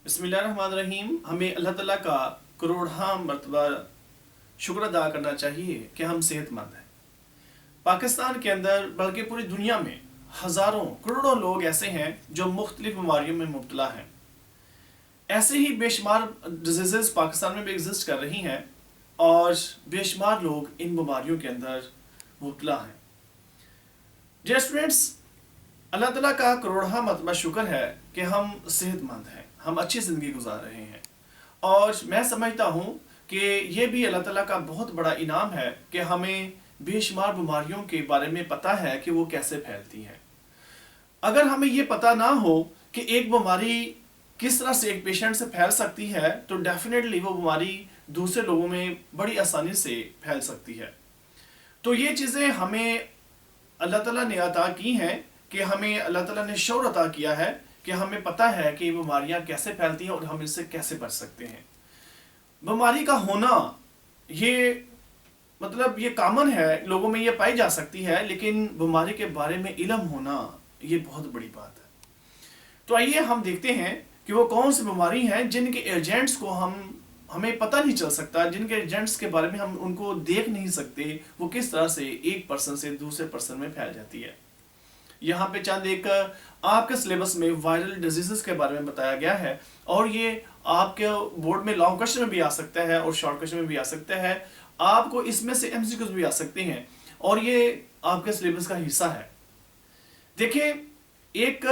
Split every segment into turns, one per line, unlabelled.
बिस्मिल्लाहिर्रहमानिर्रहीम। हमें अल्लाह ताला का करोड़हा मरतबा शुक्र अदा करना चाहिए कि हम सेहतमंद हैं। पाकिस्तान के अंदर बल्कि पूरी दुनिया में हज़ारों करोड़ों लोग ऐसे हैं जो मुख्तलिफ बीमारियों में मुब्तला हैं। ऐसे ही बेशुमार डिजीज़ पाकिस्तान में भी एग्जिस्ट कर रही हैं और बेशुमार लोग इन बीमारियों के अंदर मुब्तला हैं। डियर स्टूडेंट्स, अल्लाह ताला का करोड़हा मरतबा शुक्र है कि हम सेहतमंद हैं, हम अच्छी ज़िंदगी गुजार रहे हैं। और मैं समझता हूँ कि ये भी अल्लाह ताला का बहुत बड़ा इनाम है कि हमें बेशुमार बीमारियों के बारे में पता है कि वो कैसे फैलती हैं। अगर हमें ये पता ना हो कि एक बीमारी किस तरह से एक पेशेंट से फैल सकती है तो डेफिनेटली वो बीमारी दूसरे लोगों में बड़ी आसानी से फैल सकती है। तो ये चीज़ें हमें अल्लाह ताला ने अता की हैं कि हमें अल्लाह ताला ने शौर अता किया है कि हमें पता है कि ये बीमारियाँ कैसे फैलती हैं और हम इससे कैसे बच सकते हैं। बीमारी का होना ये मतलब ये कॉमन है, लोगों में ये पाई जा सकती है, लेकिन बीमारी के बारे में इल्म होना ये बहुत बड़ी बात है। तो आइए हम देखते हैं कि वो कौन सी बीमारी हैं जिनके एजेंट्स को हमें पता नहीं चल सकता, जिनके एजेंट्स के बारे में हम उनको देख नहीं सकते, वो किस तरह से एक पर्सन से दूसरे पर्सन में फैल जाती है। यहाँ पे चंद एक आपके सिलेबस में वायरल डिजीजेस के बारे में बताया गया है और ये आपके बोर्ड में लॉन्ग क्वेश्चन में भी आ सकता है और शॉर्ट क्वेश्चन में भी आ सकता है। आपको इसमें से एमसीक्यूज भी आ सकते हैं और ये आपके सिलेबस का हिस्सा है। देखिए, एक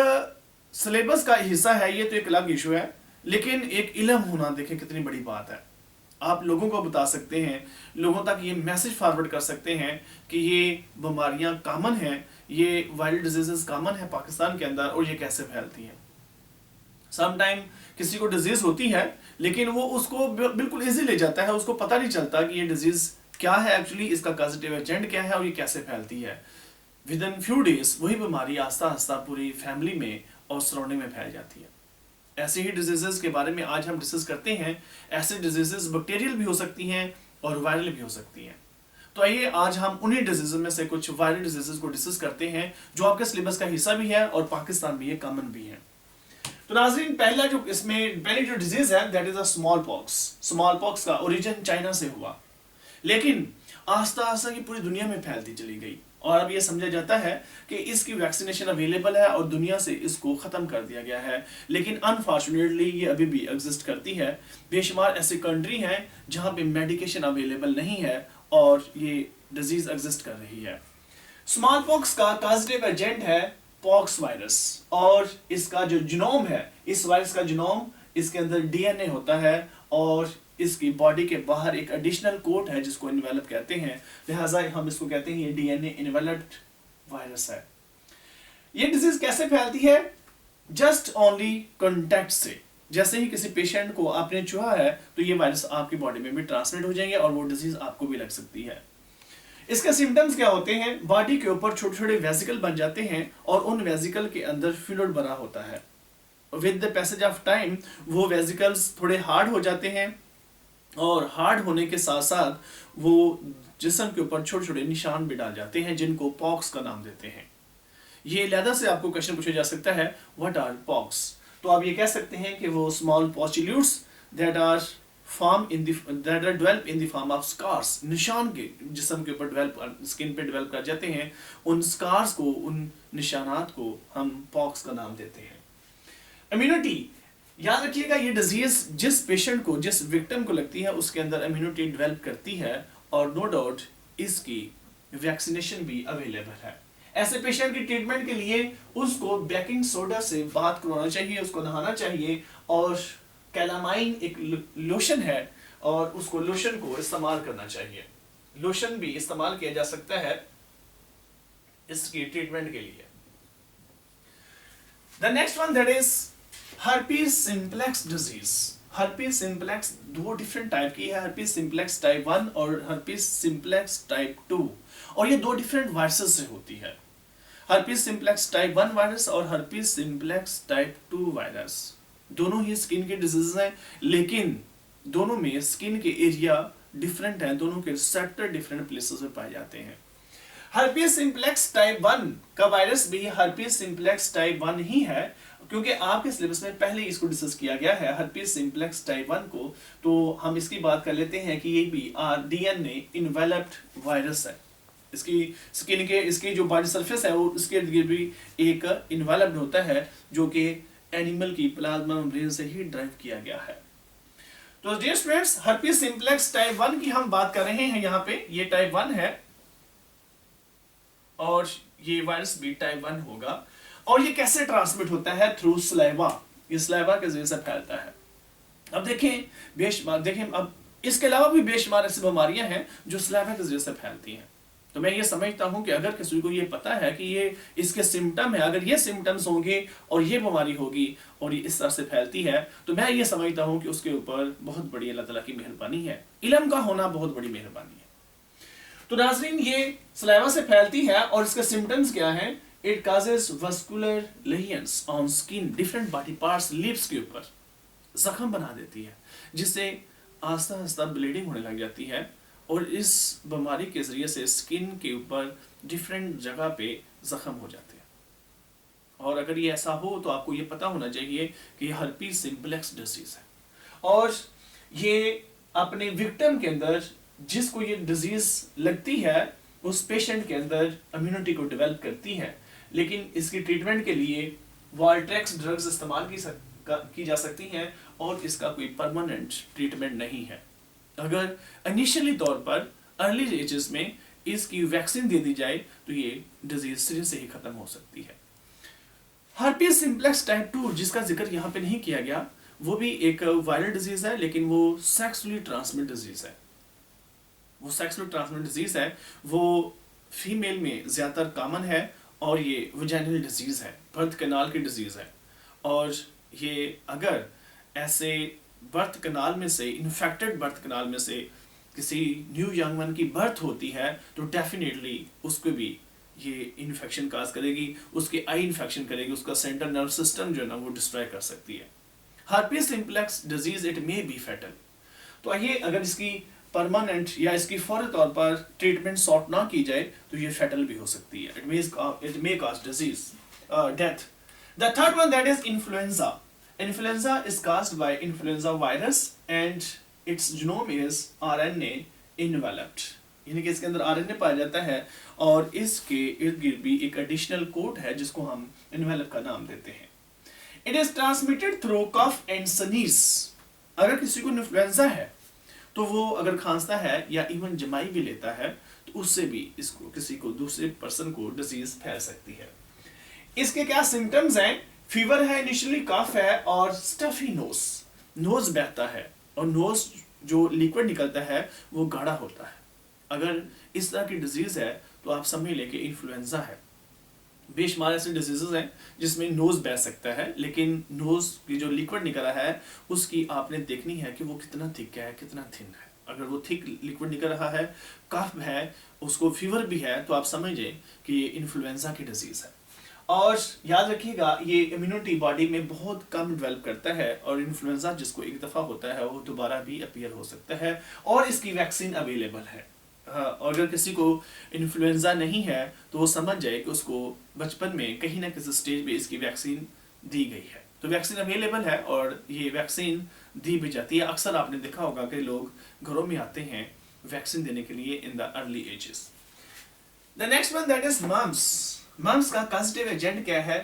सिलेबस का हिस्सा है ये तो एक अलग इशू है, लेकिन एक इल्म होना देखें कितनी बड़ी बात है। आप लोगों को बता सकते हैं, लोगों तक ये मैसेज फॉरवर्ड कर सकते हैं कि ये बीमारियां कॉमन हैं, ये वायरल डिजीजेस कॉमन है पाकिस्तान के अंदर और ये कैसे फैलती हैं। समटाइम किसी को डिजीज होती है लेकिन वो उसको बिल्कुल इजी ले जाता है, उसको पता नहीं चलता कि ये डिजीज क्या है एक्चुअली, इसका पॉजिटिव एजेंट क्या है और ये कैसे फैलती है। विद इन फ्यू डेज वही बीमारी आस्ता आस्ता पूरी फैमिली में और सराउंडिंग में फैल जाती है। ऐसे ही डिजीजेस के बारे में आज हम डिस्कस करते हैं। ऐसे डिजीजेस बैक्टीरियल भी हो सकती हैं और वायरल भी हो सकती हैं। तो आइए आज हम उन्हीं डिजीजेस में से कुछ वायरल डिजीजेस को डिस्कस करते हैं जो आपके सिलेबस का हिस्सा भी है और पाकिस्तान में ये कॉमन भी है। तो नाज़रीन, पहली जो डिजीज है that is a small pox. Small pox का ओरिजिन चाइना से हुआ, लेकिन आस्ता आस्ता ये पूरी दुनिया में फैलती चली गई और अब ये समझा जाता है कि इसकी वैक्सीनेशन अवेलेबल है और दुनिया से इसको ख़त्म कर दिया गया है। लेकिन अनफॉर्चुनेटली ये अभी भी एग्जिस्ट करती है। बेशुमार ऐसी कंट्री हैं जहाँ पे मेडिकेशन अवेलेबल नहीं है और ये डिजीज एग्जिस्ट कर रही है। स्मॉल पॉक्स का पॉजिटिव एजेंट है पॉक्स वायरस और इसका जो जीनोम है, इस वायरस का जीनोम, इसके अंदर डीएनए होता है और इसकी बॉडी के बाहर एक एडिशनल कोट है जिसको इन्वेलप कहते हैं, लिहाजा हम इसको कहते हैं ये डीएनए इन्वेलप्ड वायरस है। ये डिजीज कैसे फैलती है? जस्ट ओनली कॉन्टैक्ट से। जैसे ही किसी पेशेंट को आपने छुआ है तो ये वायरस आपकी बॉडी में भी ट्रांसमिट हो जाएंगे और वो डिजीज आपको भी लग सकती है। इसके सिम्टम्स क्या होते हैं? बॉडी के ऊपर छोटे छोटे वेसिकल बन जाते हैं और उन वेसिकल के अंदर फ्लूइड भरा होता है। With the passage of time वो वेसिकल्स थोड़े हार्ड हो जाते हैं और हार्ड होने के साथ साथ वो जिस्म के ऊपर छोटे छोटे निशान भी डाल जाते हैं जिनको पॉक्स का नाम देते हैं। ये लिहाजा से आपको क्वेश्चन पूछा जा सकता है, व्हाट आर पॉक्स? तो आप ये कह सकते हैं कि वो small pustules that are develop in the form of scars, निशान के जिस्म के ऊपर डेवलप, स्किन पे डेवलप कर जाते हैं। उन स्कार्स को, उन निशानात को हम पॉक्स का नाम देते हैं। इम्यूनिटी, याद रखिएगा, ये डिजीज जिस पेशेंट को, जिस विक्टिम को लगती है उसके अंदर इम्यूनिटी डेवलप करती है और नो डाउट इसकी वैक्सीनेशन भी अवेलेबल है। ऐसे पेशेंट की ट्रीटमेंट के लिए उसको बेकिंग सोडा से बात करवाना चाहिए, उसको नहाना चाहिए और कैलामाइन एक लोशन है और उसको लोशन को इस्तेमाल करना चाहिए। लोशन भी इस्तेमाल किया जा सकता है इसकी ट्रीटमेंट के लिए। The next one that is herpes simplex disease. Herpes simplex दो डिफरेंट टाइप की है, हर्पीज सिंप्लेक्स टाइप 1 और हर्पीज सिंप्लेक्स टाइप 2, और ये दो डिफरेंट वायरसेस से होती है। हर्पीज सिंप्लेक्स टाइप 1 वायरस और हर्पीज सिंप्लेक्स टाइप 2 वायरस दोनों ही स्किन के डिजीज हैं, लेकिन दोनों में स्किन के एरिया डिफरेंट हैं, दोनों के रिसेप्टर डिफरेंट प्लेसेस में पाए जाते हैं। हर्पीज सिंप्लेक्स टाइप 1 का वायरस भी हर्पीज सिंप्लेक्स टाइप 1 ही है, क्योंकि आपके सिलेबस में पहले इसको डिस्कस किया गया है हर्पीज सिंप्लेक्स टाइप 1 को, तो हम इसकी बात कर लेते हैं कि ये भी डीएनए इन्वेलप्ड वायरस है। इसकी स्किन के इसकी जो बॉडी सरफेस है वो इसके इर्द गिर्द भी एक इन्वेलप्ड होता है, जो कि एनिमल की प्लाज्मा मेम्ब्रेन से ही ड्राइव किया गया है। तो dear students, herpes simplex type 1 की हम बात कर रहे हैं। यहाँ पे ये टाइप 1 है और ये वायरस भी टाइप 1 होगा। और ये कैसे ट्रांसमिट होता है? Through saliva. ये सलाइवा के जरिए से फैलता है। अब देखें अब इसके अलावा भी बेशुमार ऐसी बीमारियां हैं जो सलाइवा के जरिए से फैलती हैं। तो मैं ये समझता हूं कि अगर किसी को ये पता है कि ये इसके सिम्टम है, अगर ये सिम्टम्स होंगे और ये बीमारी होगी और ये इस तरह से फैलती है, तो मैं ये समझता हूं कि उसके ऊपर बहुत बड़ी अल्लाह ताला की मेहरबानी है। इल्म का होना बहुत बड़ी मेहरबानी है। तो नाज़रीन, ये सलाइवा से फैलती है और इसके सिम्टम्स क्या हैं? It causes vascular lesions on skin, different body parts, lips के ऊपर जख्म बना देती है, जिससे आस्ता आस्ता ब्लीडिंग होने लग जाती है। और इस बीमारी के जरिए से स्किन के ऊपर डिफरेंट जगह पे जख्म हो जाते हैं। और अगर ये ऐसा हो तो आपको ये पता होना चाहिए कि ये हर्पीज सिंप्लेक्स डिजीज है। और ये अपने विक्टिम के अंदर, जिसको ये डिजीज लगती है, उस पेशेंट के अंदर इम्यूनिटी को डेवलप करती है। लेकिन इसकी ट्रीटमेंट के लिए वॉल्ट्रेक्स ड्रग्स इस्तेमाल की जा सकती हैं और इसका कोई परमानेंट ट्रीटमेंट नहीं है। अगर इनिशियली तौर पर अर्ली एजेस में इसकी वैक्सीन दे दी जाए तो ये डिजीज सिरे से ही खत्म हो सकती है। हर्पीज सिंप्लेक्स टाइप 2, जिसका जिक्र यहाँ पे नहीं किया गया, वो भी एक वायरल डिजीज है, लेकिन वो सेक्सुअली ट्रांसमिट डिजीज है। वो फीमेल में ज्यादातर कॉमन है और ये वजाइनल डिजीज है, बर्थ कैनाल की डिजीज है। और ये अगर ऐसे बर्थ कैनाल में से, इन्फेक्टेड बर्थ कैनाल में से किसी न्यू यंग वन की बर्थ होती है तो डेफिनेटली उसको भी ये इन्फेक्शन काज करेगी, उसके आई इन्फेक्शन करेगी, उसका सेंट्रल नर्व सिस्टम जो है ना वो डिस्ट्रॉय कर सकती है। Herpes simplex disease it may be fatal. तो आइए, अगर इसकी परमानेंट या इसकी फौरी तौर पर ट्रीटमेंट सॉर्ट ना की जाए तो ये फैटल भी हो सकती है। It may cause disease death. The third one, that is influenza. Influenza is caused by influenza virus and its genome is RNA enveloped, यानी कि इसके अंदर RNA पाया जाता है और इसके इर्द गिर्द भी एक एडिशनल कोट है जिसको हम envelope का नाम देते हैं। It is transmitted through cough and sneeze। अगर किसी को इन्फ्लुएंजा है तो वो अगर खांसता है या इवन जमाई भी लेता है तो उससे भी इसको किसी को, दूसरे पर्सन को डिजीज फैल सकती है। इसके क्या सिम्टम्स हैं? फीवर है, इनिशियली कफ है और स्टफी नोज बहता है और नोज जो लिक्विड निकलता है वो गाढ़ा होता है। अगर इस तरह की डिजीज है तो आप समझ लें कि इन्फ्लुएंजा है। बेशुमार ऐसे डिजीजेस हैं जिसमें नोज बह सकता है, लेकिन नोज की जो लिक्विड निकल रहा है उसकी आपने देखनी है कि वो कितना थिक है, कितना थिन है। अगर वो थिक लिक्विड निकल रहा है, कफ है, उसको फीवर भी है, तो आप समझें कि ये इन्फ्लुएंजा की डिजीज है। और याद रखिएगा, ये इम्यूनिटी बॉडी में बहुत कम डेवलप करता है और इन्फ्लुएंजा जिसको एक दफ़ा होता है वो दोबारा भी अपीयर हो सकता है और इसकी वैक्सीन अवेलेबल है। और अगर किसी को इन्फ्लुएंजा नहीं है तो वो समझ जाए कि उसको बचपन में कहीं ना किसी स्टेज पे इसकी वैक्सीन दी गई है। तो वैक्सीन अवेलेबल है और ये वैक्सीन दी भी जाती है। अक्सर आपने देखा होगा कि लोग घरों में आते हैं वैक्सीन देने के लिए in the early ages. The next one, that is mumps. Mumps का पॉजिटिव एजेंट क्या है?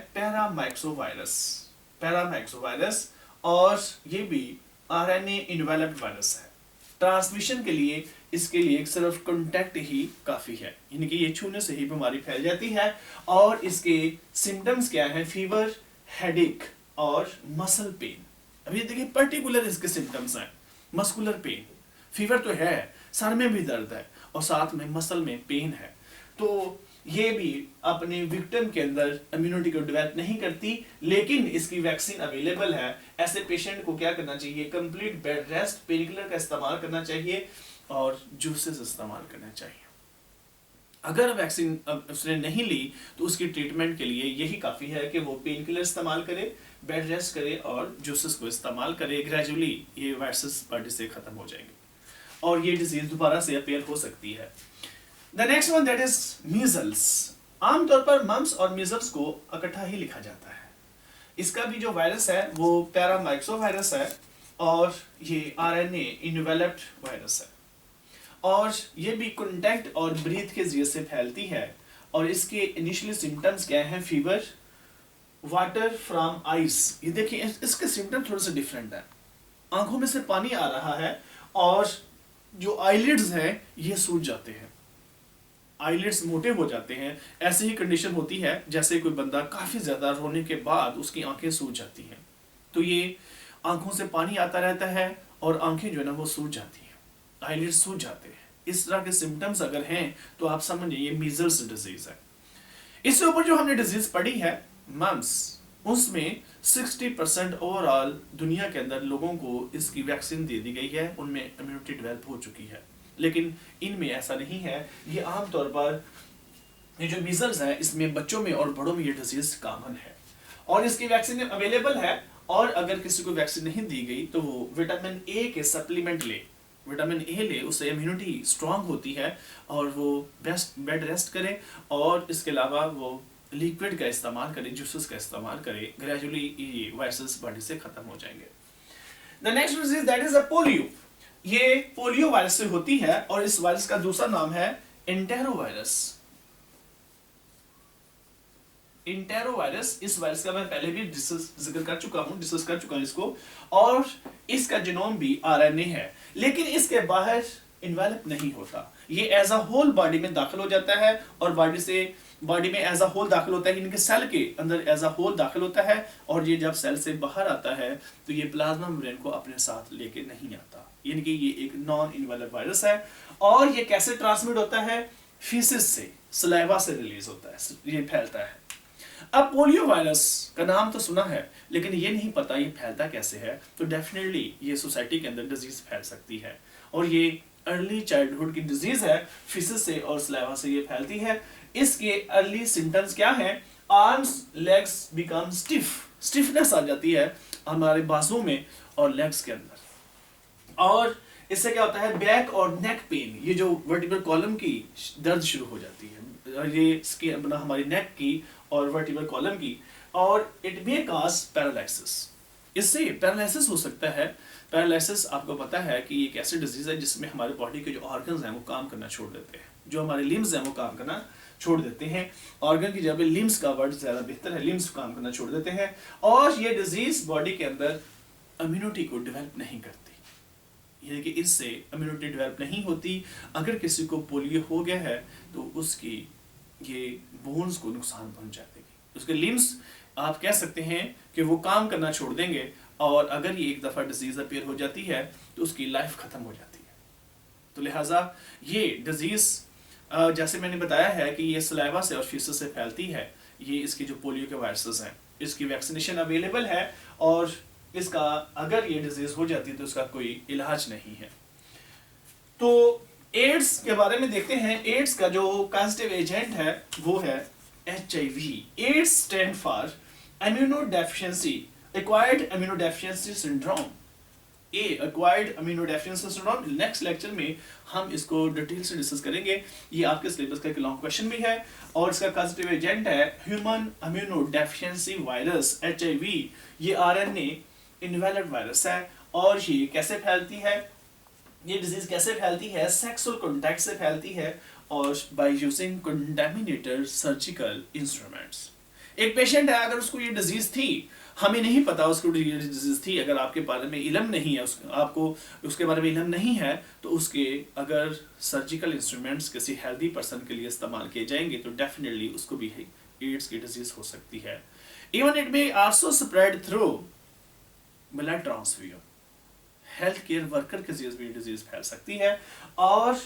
पैरामाइक्सोवायरस और ये भी आरएनए इन्वेलप्ड वायरस है। ट्रांसमिशन के लिए इसके लिए सिर्फ कांटेक्ट ही काफी है, यानी कि ये छूने से ही बीमारी फैल जाती है। और इसके सिम्टम्स क्या है? फीवर, हेडेक और मसल पेन। अभी देखिए पर्टिकुलर इसके सिम्टम्स हैं। मस्कुलर पेन, फीवर तो है, सर में भी दर्द है और साथ में मसल में पेन है। तो ये भी अपने विक्टिम के अंदर इम्यूनिटी को डेवलप नहीं करती, लेकिन इसकी वैक्सीन अवेलेबल है। ऐसे पेशेंट को क्या करना चाहिए? कंप्लीट बेड रेस्ट, पेनकिलर का इस्तेमाल करना चाहिए और जूसेस इस्तेमाल करना चाहिए। अगर वैक्सीन उसने नहीं ली तो उसकी ट्रीटमेंट के लिए यही काफ़ी है कि वो पेनकिलर इस्तेमाल करे, बेड रेस्ट करे और जूसेस को इस्तेमाल करे। ग्रेजुअली ये वायरसेस बॉडी से ख़त्म हो जाएंगे और ये डिजीज दोबारा से अपीयर हो सकती है। The next one, that is measles. आमतौर पर मम्स और मीजल्स को इकट्ठा ही लिखा जाता है, इसका भी जो वायरस है वो पैरामाइक्सो वायरस है और ये आरएनए इनवेलप्ड वायरस है और ये भी कॉन्टैक्ट और ब्रीथ के जरिए से फैलती है और इसके इनिशियली सिम्टम्स क्या हैं? Fever, water from ice. ये देखिए इसके सिम्टम थोड़े से डिफरेंट है। आंखों में से पानी आ रहा है और जो आईलिड्स हैं ये सूज जाते हैं, आईलिड्स मोटे हो जाते हैं। ऐसी ही कंडीशन होती है जैसे कोई बंदा काफी ज्यादा रोने के बाद उसकी आंखें सूज जाती हैं, तो ये आंखों से पानी आता रहता है और आंखें जो है ना वो सूज जाती हैं, आईलिड्स सूज जाते हैं। इस तरह के सिम्टम्स अगर हैं तो आप समझिए ये मीजल्स डिजीज है। इसके ऊपर जो हमने डिजीज पढ़ी है मम्स, उसमें 60% ओवरऑल दुनिया के अंदर लोगों को इसकी वैक्सीन दे दी गई है, उनमें इम्यूनिटी डेवलप हो चुकी है। लेकिन इनमें ऐसा नहीं है। ये आमतौर पर ये जो मीजल्स है इसमें बच्चों में और बड़ों में ये डिजीज कॉमन है और इसकी वैक्सीन अवेलेबल है। और अगर किसी को वैक्सीन नहीं दी गई तो वो विटामिन ए के सप्लीमेंट ले, विटामिन ए ले, उससे इम्यूनिटी स्ट्रांग होती है और वो बेस्ट बेड रेस्ट करे और इसके अलावा वो लिक्विड का इस्तेमाल करे, जूसेस का इस्तेमाल करे, ग्रेजुअली ये वायरसेस बॉडी से खत्म हो जाएंगे। The next disease that is a polio. ये पोलियो वायरस से होती है और इस वायरस का दूसरा नाम है एंटेरो वायरस। एंटेरो वायरस, इस वायरस का मैं पहले भी जिक्र कर चुका हूं, डिस्कस कर चुका हूं इसको, और इसका जीनोम भी आरएनए है, लेकिन इसके बाहर इन्वेलप नहीं होता। ये एज अ होल बॉडी में दाखिल हो जाता है और बॉडी में एज अ होल दाखिल होता है, इनके सेल के अंदर एज अ होल दाखिल होता है और ये जब सेल से बाहर आता है तो ये प्लाज्मा मेम्ब्रेन को अपने साथ लेके नहीं आता, यानी कि ये एक नॉन इन्वेलप वायरस है। और ये कैसे ट्रांसमिट होता है? फीसिस से, सलाइवा से रिलीज होता है, ये फैलता है। अब पोलियो वायरस का नाम तो सुना है लेकिन ये नहीं पता ये फैलता कैसे है, तो डेफिनेटली ये सोसाइटी के अंदर डिजीज फैल सकती है और ये अर्ली चाइल्डहुड की डिजीज है, फिसिस से और सलाइवा से ये फैलती है। इसके अर्ली सिम्टम्स क्या हैं? Arms legs become stiff, stiffness आ जाती है हमारे बाजुओं में और लेग्स के अंदर। और इससे क्या होता है? बैक और नेक पेन, ये जो वर्टिब्रल कॉलम की दर्द शुरू हो जाती है, ये हमारी नेक की और वर्टिब्रल कॉलम की, और इट मे कॉज पैरालिसिस। इससे पैरालिसिस हो सकता है। पैरालिसिस आपको पता है कि एक ऐसी डिजीज है जिसमें हमारे बॉडी के जो ऑर्गन्स हैं वो काम करना छोड़ देते हैं, जो हमारे लिम्स हैं वो काम करना छोड़ देते हैं। ऑर्गन की जगह लिम्स का वर्ड ज्यादा बेहतर है, लिम्स काम करना छोड़ देते हैं और ये डिजीज बॉडी के अंदर इम्यूनिटी को डेवलप नहीं करती, यानी कि इससे इम्यूनिटी डेवलप नहीं होती। अगर किसी को पोलियो हो गया है तो उसकी ये बोन्स को नुकसान पहुंचा देगी, उसके लिम्स आप कह सकते हैं कि वो काम करना छोड़ देंगे और अगर ये एक दफ़ा डिजीज अपीयर हो जाती है तो उसकी लाइफ ख़त्म हो जाती है। तो लिहाजा ये डिजीज़ जैसे मैंने बताया है कि ये सलाइवा से और फीसस से फैलती है, ये इसकी जो पोलियो के वायरसेस हैं, इसकी वैक्सीनेशन अवेलेबल है और इसका अगर ये डिजीज़ हो जाती है तो इसका कोई इलाज नहीं है। तो एड्स के बारे में देखते हैं। एड्स का जो कॉजेटिव एजेंट है वो है HIV। AIDS stand for immunodeficiency, acquired immunodeficiency syndrome, acquired immunodeficiency syndrome. Next lecture में हम इसको डिटेल से डिस्कस करेंगे। ये आपके सिलेबस का एक लॉन्ग क्वेश्चन भी है और इसका कॉजेटिव एजेंट है ह्यूमन इम्यूनोडेफिशिएंसी वायरस HIV। ये RNA इन्वेलप्ड वायरस है और ये कैसे फैलती है? ये डिजीज कैसे फैलती है? सेक्सुअल कॉन्टैक्ट से फैलती है और by using contaminated surgical instruments. एक पेशेंट है, अगर उसको ये डिजीज थी, हमें नहीं पता उसको डिजीज थी, अगर आपके बारे में इल्म नहीं है, आपको उसके बारे में इल्म नहीं है, तो उसके अगर सर्जिकल इंस्ट्रूमेंट्स किसी हेल्दी पर्सन के लिए इस्तेमाल किए जाएंगे तो डेफिनेटली उसको भी एड्स की डिजीज हो सकती है। Even it may also spread through blood transfusion, health care worker के जरिए भी डिजीज फैल सकती है। और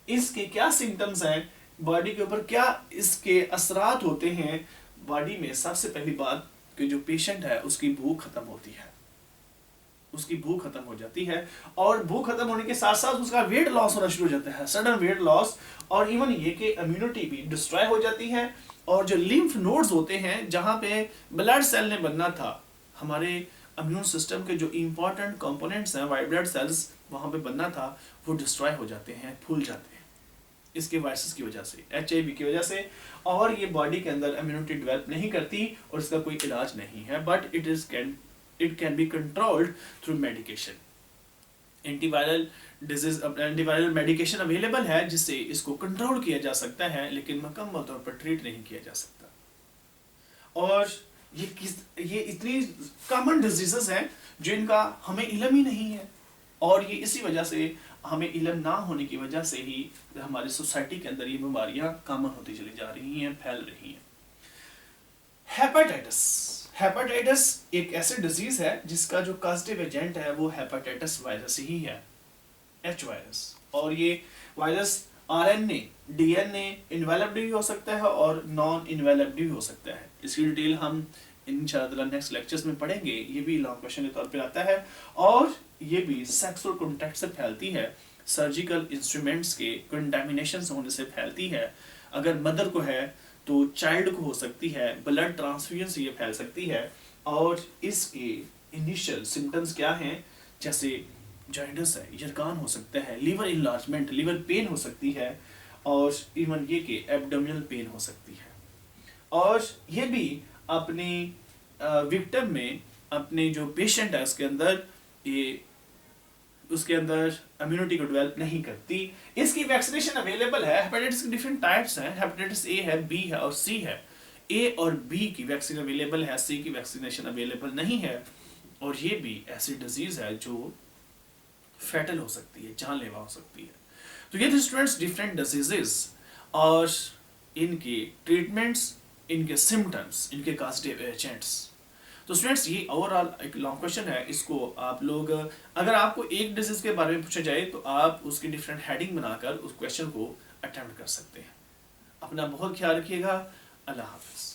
इसके क्या सिम्टम्स हैं बॉडी के ऊपर, क्या इसके असरात होते हैं बॉडी में? सबसे पहली बात कि जो पेशेंट है उसकी भूख खत्म होती है, उसकी भूख खत्म हो जाती है और भूख खत्म होने के साथ साथ उसका वेट लॉस होना शुरू हो जाता है, सडन वेट लॉस। और इवन ये कि इम्यूनिटी भी डिस्ट्रॉय हो जाती है और जो लिम्फ नोड्स होते हैं जहां पे ब्लड सेल ने बनना था, हमारे इम्यून सिस्टम के जो इंपॉर्टेंट कंपोनेंट्स हैं, वाइट ब्लड सेल्स वहां पे बनना था, वो डिस्ट्रॉय हो जाते हैं, फूल जाते हैं। इसके वायरसेस की वजह से, HIV की वजह से, और ये बॉडी के अंदर इम्यूनिटी डेवलप नहीं करती और इसका कोई इलाज नहीं है, but it can be controlled through medication. Antiviral medication available है जिससे इसको कंट्रोल किया जा सकता है, लेकिन मुकम्मल तौर पर ट्रीट नहीं किया जा सकता। और ये इतनी कॉमन डिजीजेस हैं जिनका हमें इल्म ही नहीं है, और ये इसी वजह से हमें इल्म ना होने की वजह से ही हमारी सोसाइटी के अंदर ये बीमारियां कॉमन होती चली जा रही हैं, फैल रही हैं। हेपेटाइटिस एक ऐसी डिजीज है जिसका जो कॉजेटिव एजेंट है वो हेपेटाइटिस वायरस ही है, H वायरस। और ये वायरस RNA, DNA इन्वेलप्ड भी हो सकता है और नॉन इन्वेलप्ड भी हो सकता है। इसकी डिटेल हम इंशाअल्लाह नेक्स्ट लेक्चर्स में पढ़ेंगे। ये भी लॉन्ग क्वेश्चन के तौर पे आता है, और ये भी सेक्सुअल कॉन्टैक्ट से फैलती है, सर्जिकल इंस्ट्रूमेंट्स के कंटामिनेशन होने से फैलती है। अगर मदर को है तो चाइल्ड को हो सकती है, ब्लड ट्रांसफ्यूजन से ये फैल सकती है। और इसके इनिशियल सिम्टम्स क्या हैं, जैसे जॉइंटिस है, यरकान हो सकता है, लीवर इनलार्जमेंट, लीवर पेन हो सकती है, और इवन ये कि एब्डोमिनल पेन हो सकती है। और ये भी अपनी विक्टिम में, अपने जो पेशेंट है उसके अंदर इम्यूनिटी को डेवलप नहीं करती। इसकी वैक्सीनेशन अवेलेबल है। हेपेटाइटिस के डिफरेंट टाइप्स हैं, हेपेटाइटिस A है, B है और C है। A और B की वैक्सीन अवेलेबल है, C की वैक्सीनेशन अवेलेबल नहीं है। और ये भी ऐसी डिजीज है जो फैटल हो सकती है, जानलेवा हो सकती है। तो ये स्टूडेंट्स डिफरेंट डिजीजेस और इनके ट्रीटमेंट्स, इनके सिम्टम्स, इनके कॉजेटिव एजेंट्स। तो स्टूडेंट्स ये ओवरऑल एक लॉन्ग क्वेश्चन है। इसको आप लोग, अगर आपको एक डिजीज के बारे में पूछा जाए तो आप उसकी डिफरेंट हेडिंग बनाकर उस क्वेश्चन को अटेम्प्ट कर सकते हैं। अपना बहुत ख्याल रखिएगा। अल्लाह हाफिज।